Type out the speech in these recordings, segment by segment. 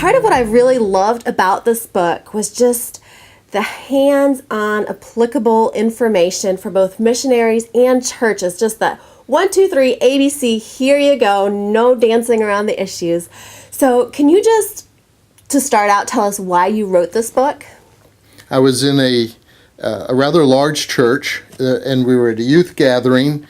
part of what I really loved about this book was just the hands-on applicable information for both missionaries and churches. Just the 1, 2, 3, ABC, here you go, no dancing around the issues. So can you just, to start out, tell us why you wrote this book? I was in a rather large church, and we were at a youth gathering,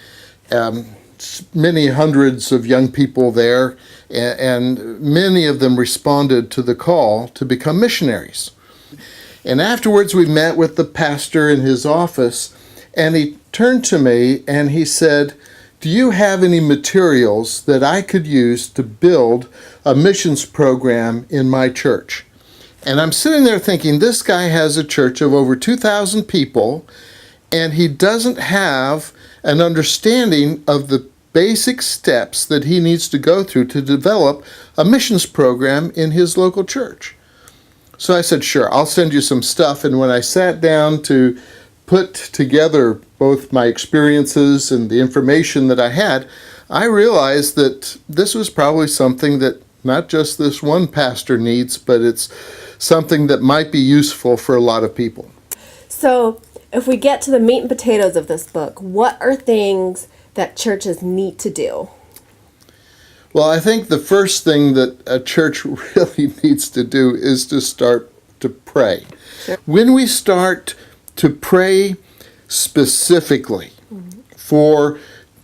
many hundreds of young people there, and many of them responded to the call to become missionaries. And afterwards we met with the pastor in his office, and he turned to me and he said, "Do you have any materials that I could use to build a missions program in my church?" And I'm sitting there thinking, this guy has a church of over 2,000 people, and he doesn't have an understanding of the basic steps that he needs to go through to develop a missions program in his local church. So I said, sure, I'll send you some stuff. And when I sat down to put together both my experiences and the information that I had, I realized that this was probably something that not just this one pastor needs, but it's something that might be useful for a lot of people. So if we get to the meat and potatoes of this book, what are things that churches need to do? Well, I think the first thing that a church really needs to do is to start to pray. Sure. When we start to pray specifically for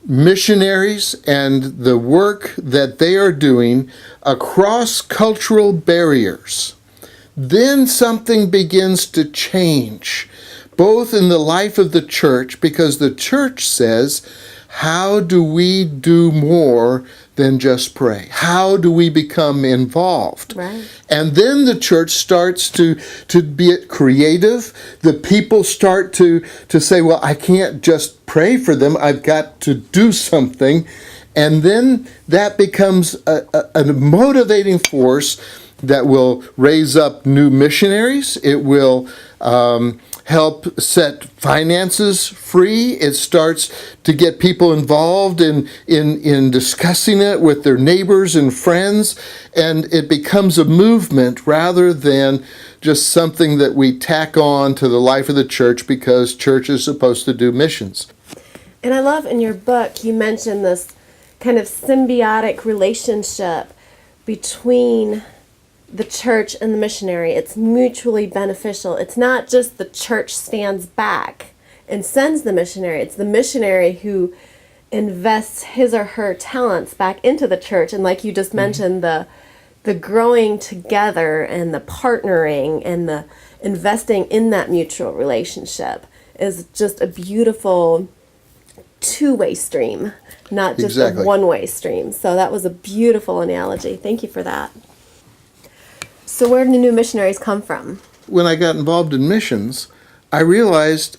missionaries and the work that they are doing across cultural barriers, then something begins to change, both in the life of the church, because the church says, how do we do more than just pray? How do we become involved? Right. And then the church starts to be creative. The people start to say, well, I can't just pray for them. I've got to do something. And then that becomes a motivating force that will raise up new missionaries. It will help set finances free. It starts to get people involved in discussing it with their neighbors and friends, and it becomes a movement rather than just something that we tack on to the life of the church because church is supposed to do missions. And I love in your book you mentioned this kind of symbiotic relationship between the church and the missionary. It's mutually beneficial. It's not just the church stands back and sends the missionary. It's the missionary who invests his or her talents back into the church. And like you just mentioned, the growing together and the partnering and the investing in that mutual relationship is just a beautiful two-way stream, not just a one-way stream. So that was a beautiful analogy. Thank you for that. So where do the new missionaries come from? When I got involved in missions, I realized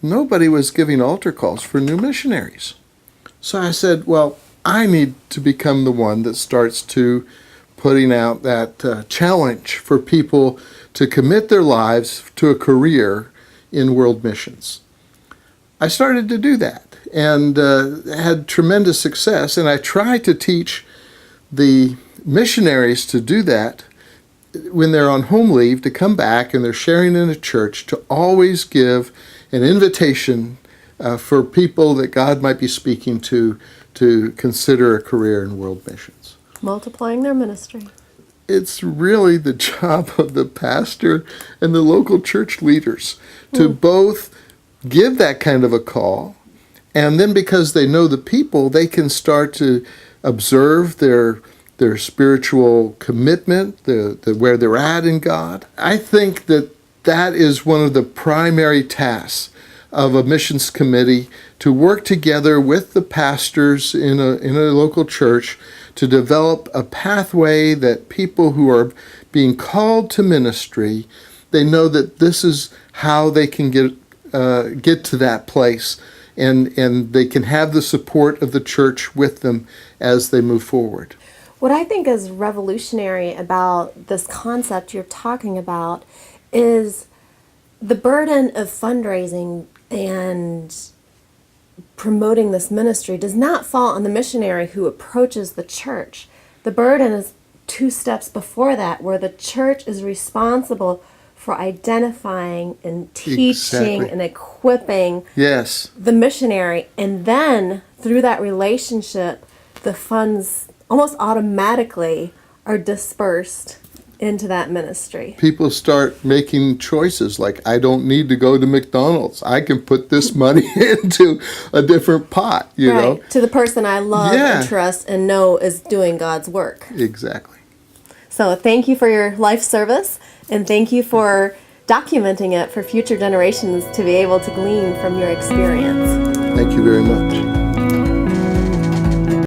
nobody was giving altar calls for new missionaries. So I said, well, I need to become the one that starts to putting out that challenge for people to commit their lives to a career in world missions. I started to do that and had tremendous success, and I try to teach the missionaries to do that when they're on home leave, to come back and they're sharing in a church, to always give an invitation for people that God might be speaking to consider a career in world missions. Multiplying their ministry. It's really the job of the pastor and the local church leaders to both give that kind of a call, and then because they know the people, they can start to observe their spiritual commitment, where they're at in God. I think that is one of the primary tasks of a missions committee, to work together with the pastors in a local church to develop a pathway that people who are being called to ministry, they know that this is how they can get to that place, and they can have the support of the church with them as they move forward. What I think is revolutionary about this concept you're talking about is the burden of fundraising and promoting this ministry does not fall on the missionary who approaches the church. The burden is 2 steps before that, where the church is responsible for identifying and teaching Exactly. and equipping Yes. the missionary. And then through that relationship, the funds almost automatically are dispersed into that ministry. People start making choices like, I don't need to go to McDonald's. I can put this money into a different pot, you know? To the person I love Yeah. and trust and know is doing God's work. Exactly. So thank you for your life service, and thank you for documenting it for future generations to be able to glean from your experience. Thank you very much.